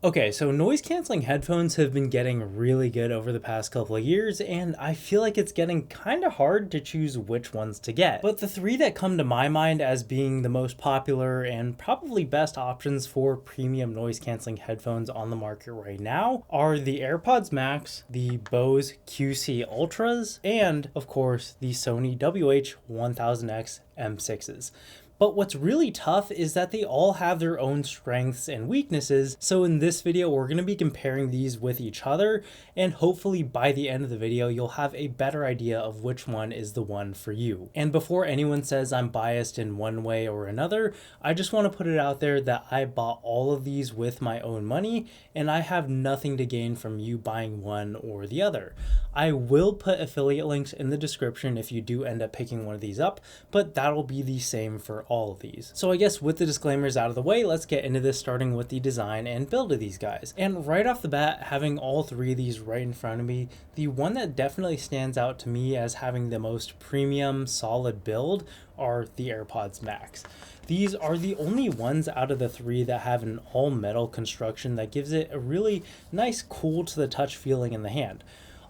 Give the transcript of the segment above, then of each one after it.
Okay, so noise canceling headphones have been getting really good over the past couple of years, and I feel like it's getting kind of hard to choose which ones to get. But the three that come to my mind as being the most popular and probably best options for premium noise canceling headphones on the market right now are the AirPods Max, the Bose QC Ultras, and of course the Sony WH-1000XM6s. But what's really tough is that they all have their own strengths and weaknesses. So in this video, we're going to be comparing these with each other. And hopefully by the end of the video, you'll have a better idea of which one is the one for you. And before anyone says I'm biased in one way or another, I just want to put it out there that I bought all of these with my own money and I have nothing to gain from you buying one or the other. I will put affiliate links in the description if you do end up picking one of these up, but that'll be the same for all of these. So I guess with the disclaimers out of the way, let's get into this, starting with the design and build of these guys. And right off the bat, having all three of these right in front of me, the one that definitely stands out to me as having the most premium solid build are the AirPods Max. These are the only ones out of the three that have an all metal construction that gives it a really nice cool to the touch feeling in the hand.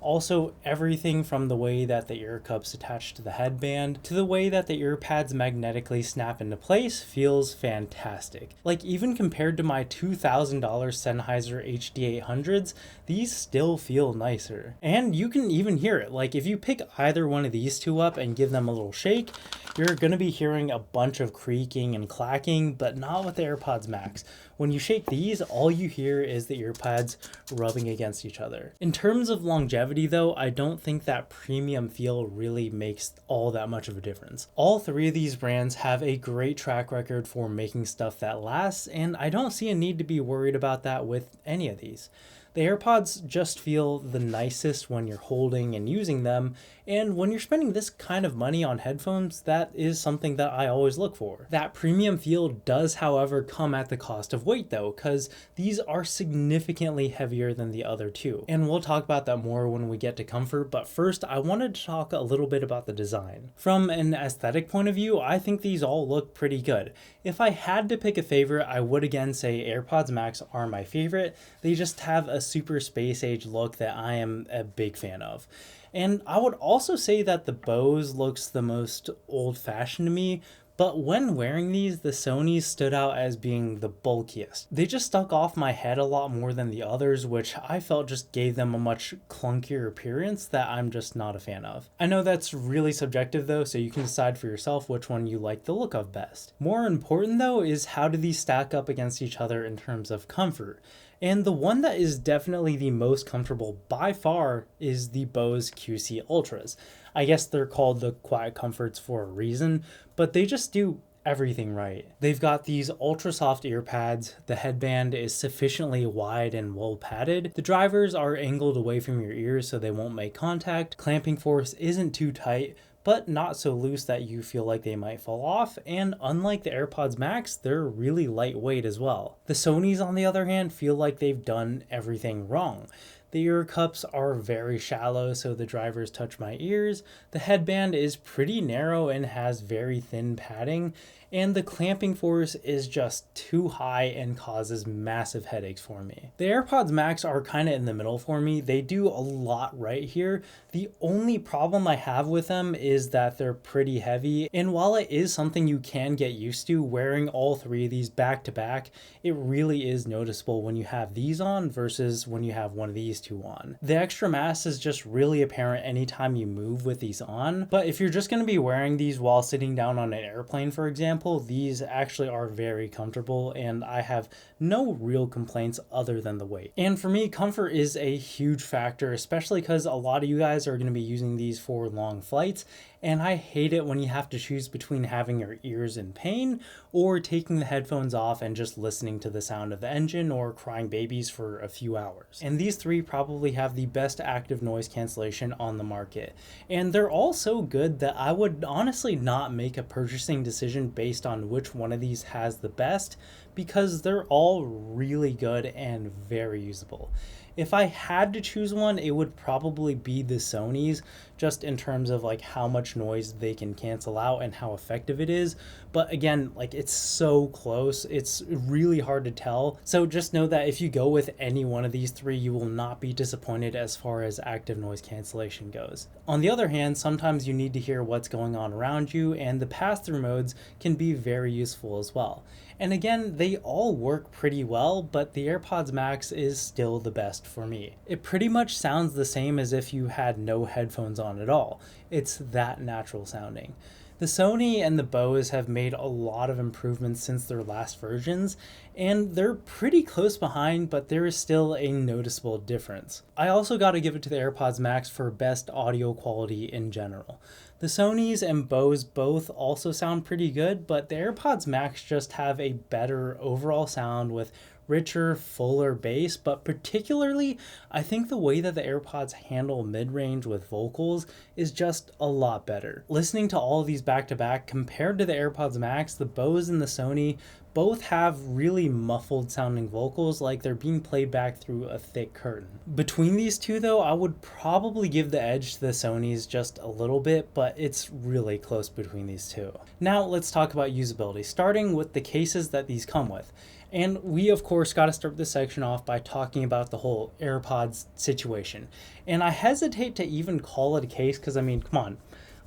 Also, everything from the way that the ear cups attach to the headband to the way that the ear pads magnetically snap into place feels fantastic. Like, even compared to my $2,000 Sennheiser HD800s, these still feel nicer. And you can even hear it. Like, if you pick either one of these two up and give them a little shake, you're going to be hearing a bunch of creaking and clacking, but not with the AirPods Max. When you shake these, all you hear is the ear pads rubbing against each other. In terms of longevity though, I don't think that premium feel really makes all that much of a difference. All three of these brands have a great track record for making stuff that lasts, and I don't see a need to be worried about that with any of these. The AirPods just feel the nicest when you're holding and using them, and when you're spending this kind of money on headphones, that is something that I always look for. That premium feel does, however, come at the cost of weight though, because these are significantly heavier than the other two. And we'll talk about that more when we get to comfort, but first I wanted to talk a little bit about the design. From an aesthetic point of view, I think these all look pretty good. If I had to pick a favorite, I would again say AirPods Max are my favorite. They just have a super space age look that I am a big fan of. And I would also say that the Bose looks the most old-fashioned to me, but when wearing these, the Sonys stood out as being the bulkiest. They just stuck off my head a lot more than the others, which I felt just gave them a much clunkier appearance that I'm just not a fan of. I know that's really subjective though, so you can decide for yourself which one you like the look of best. More important though is how do these stack up against each other in terms of comfort. And the one that is definitely the most comfortable by far is the Bose QC Ultras. I guess they're called the Quiet Comforts for a reason, but they just do everything right. They've got these ultra soft ear pads, the headband is sufficiently wide and well padded, the drivers are angled away from your ears so they won't make contact, clamping force isn't too tight, but not so loose that you feel like they might fall off, and unlike the AirPods Max, they're really lightweight as well. The Sonys, on the other hand, feel like they've done everything wrong. The ear cups are very shallow, so the drivers touch my ears. The headband is pretty narrow and has very thin padding, and the clamping force is just too high and causes massive headaches for me. The AirPods Max are kind of in the middle for me. They do a lot right here. The only problem I have with them is that they're pretty heavy, and while it is something you can get used to, wearing all three of these back to back, it really is noticeable when you have these on versus when you have one of these two on. The extra mass is just really apparent anytime you move with these on, but if you're just going to be wearing these while sitting down on an airplane, for example, these actually are very comfortable and I have no real complaints other than the weight. And for me, comfort is a huge factor, especially because a lot of you guys are going to be using these for long flights, and I hate it when you have to choose between having your ears in pain or taking the headphones off and just listening to the sound of the engine or crying babies for a few hours. And these three probably have the best active noise cancellation on the market. And they're all so good that I would honestly not make a purchasing decision based on which one of these has the best, because they're all really good and very usable. If I had to choose one, it would probably be the Sony's, just in terms of like how much noise they can cancel out and how effective it is. But again, like it's so close, it's really hard to tell. So just know that if you go with any one of these three, you will not be disappointed as far as active noise cancellation goes. On the other hand, sometimes you need to hear what's going on around you, and the pass-through modes can be very useful as well. And again, they all work pretty well, but the AirPods Max is still the best for me. It pretty much sounds the same as if you had no headphones on at all. It's that natural sounding. The Sony and the Bose have made a lot of improvements since their last versions, and they're pretty close behind, but there is still a noticeable difference. I also got to give it to the AirPods Max for best audio quality in general. The Sonys and Bose both also sound pretty good, but the AirPods Max just have a better overall sound with richer, fuller bass, but particularly, I think the way that the AirPods handle mid-range with vocals is just a lot better. Listening to all of these back-to-back, compared to the AirPods Max, the Bose and the Sony both have really muffled sounding vocals, like they're being played back through a thick curtain. Between these two though, I would probably give the edge to the Sonys just a little bit, but it's really close between these two. Now let's talk about usability, starting with the cases that these come with. And we, of course, got to start this section off by talking about the whole AirPods situation. And I hesitate to even call it a case because, I mean, come on,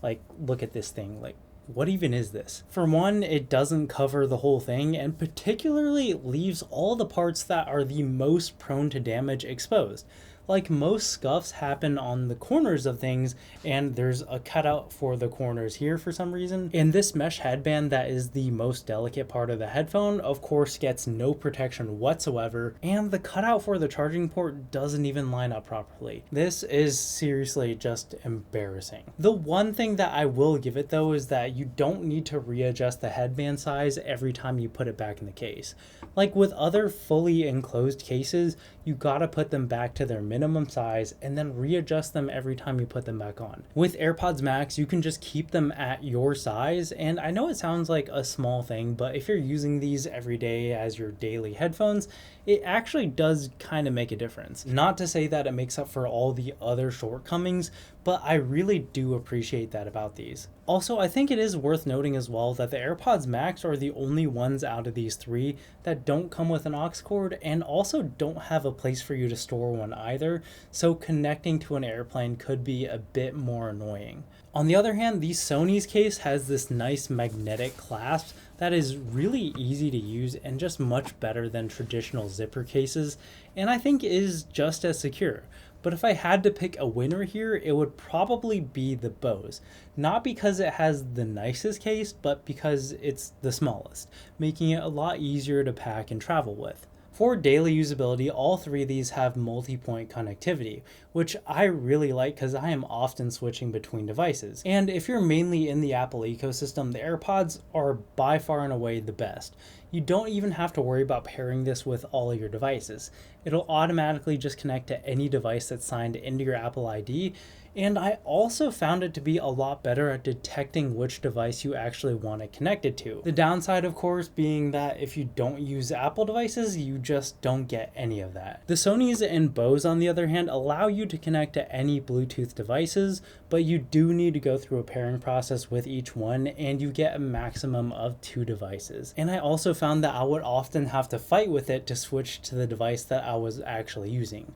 like, look at this thing. Like, what even is this? For one, it doesn't cover the whole thing, and particularly it leaves all the parts that are the most prone to damage exposed. Like, most scuffs happen on the corners of things, and there's a cutout for the corners here for some reason. And this mesh headband that is the most delicate part of the headphone, of course, gets no protection whatsoever, and the cutout for the charging port doesn't even line up properly. This is seriously just embarrassing. The one thing that I will give it though is that you don't need to readjust the headband size every time you put it back in the case. Like with other fully enclosed cases, you gotta put them back to their minimum size and then readjust them every time you put them back on. With AirPods Max, you can just keep them at your size, and I know it sounds like a small thing, but if you're using these every day as your daily headphones, it actually does kind of make a difference. Not to say that it makes up for all the other shortcomings, but I really do appreciate that about these. Also, I think it is worth noting as well that the AirPods Max are the only ones out of these three that don't come with an aux cord and also don't have a place for you to store one either, so connecting to an airplane could be a bit more annoying. On the other hand, the Sony's case has this nice magnetic clasp that is really easy to use and just much better than traditional zipper cases, and I think is just as secure. But if I had to pick a winner here, it would probably be the Bose. Not because it has the nicest case, but because it's the smallest, making it a lot easier to pack and travel with. For daily usability, all three of these have multi-point connectivity, which I really like because I am often switching between devices. And if you're mainly in the Apple ecosystem, the AirPods are by far and away the best. You don't even have to worry about pairing this with all of your devices. It'll automatically just connect to any device that's signed into your Apple ID, and I also found it to be a lot better at detecting which device you actually want it connected to. The downside, of course, being that if you don't use Apple devices, you just don't get any of that. The Sonys and Bose, on the other hand, allow you to connect to any Bluetooth devices, but you do need to go through a pairing process with each one, and you get a maximum of 2 devices. And I also found that I would often have to fight with it to switch to the device that I was actually using.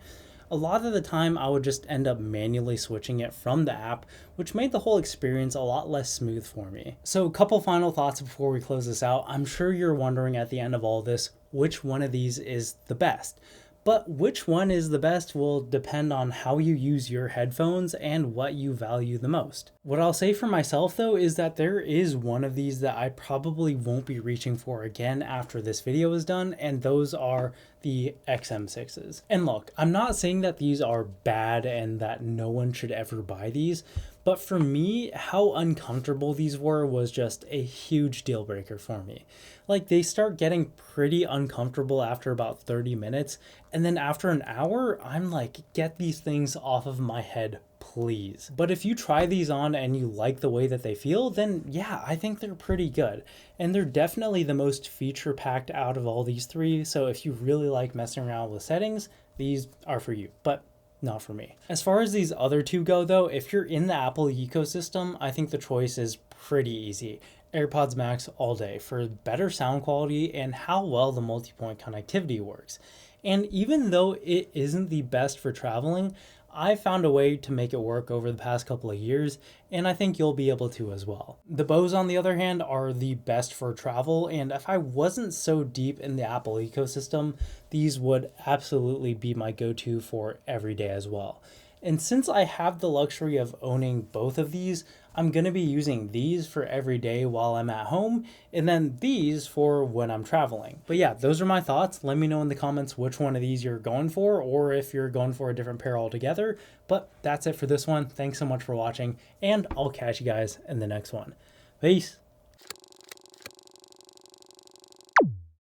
A lot of the time I would just end up manually switching it from the app, which made the whole experience a lot less smooth for me. So a couple final thoughts before we close this out. I'm sure you're wondering at the end of all this, which one of these is the best? But which one is the best will depend on how you use your headphones and what you value the most. What I'll say for myself though is that there is one of these that I probably won't be reaching for again after this video is done, and those are the XM6s. And look, I'm not saying that these are bad and that no one should ever buy these, but for me, how uncomfortable these were was just a huge deal breaker for me. Like, they start getting pretty uncomfortable after about 30 minutes, and then after an hour, I'm like, get these things off of my head, please. But if you try these on and you like the way that they feel, then yeah, I think they're pretty good. And they're definitely the most feature packed out of all these three. So if you really like messing around with settings, these are for you, but not for me. As far as these other two go though, if you're in the Apple ecosystem, I think the choice is pretty easy. AirPods Max all day for better sound quality and how well the multi-point connectivity works. And even though it isn't the best for traveling, I found a way to make it work over the past couple of years, and I think you'll be able to as well. The Bose, on the other hand, are the best for travel, and if I wasn't so deep in the Apple ecosystem, these would absolutely be my go-to for every day as well. And since I have the luxury of owning both of these, I'm going to be using these for every day while I'm at home, and then these for when I'm traveling. But yeah, those are my thoughts. Let me know in the comments which one of these you're going for, or if you're going for a different pair altogether. But that's it for this one. Thanks so much for watching, and I'll catch you guys in the next one. Peace.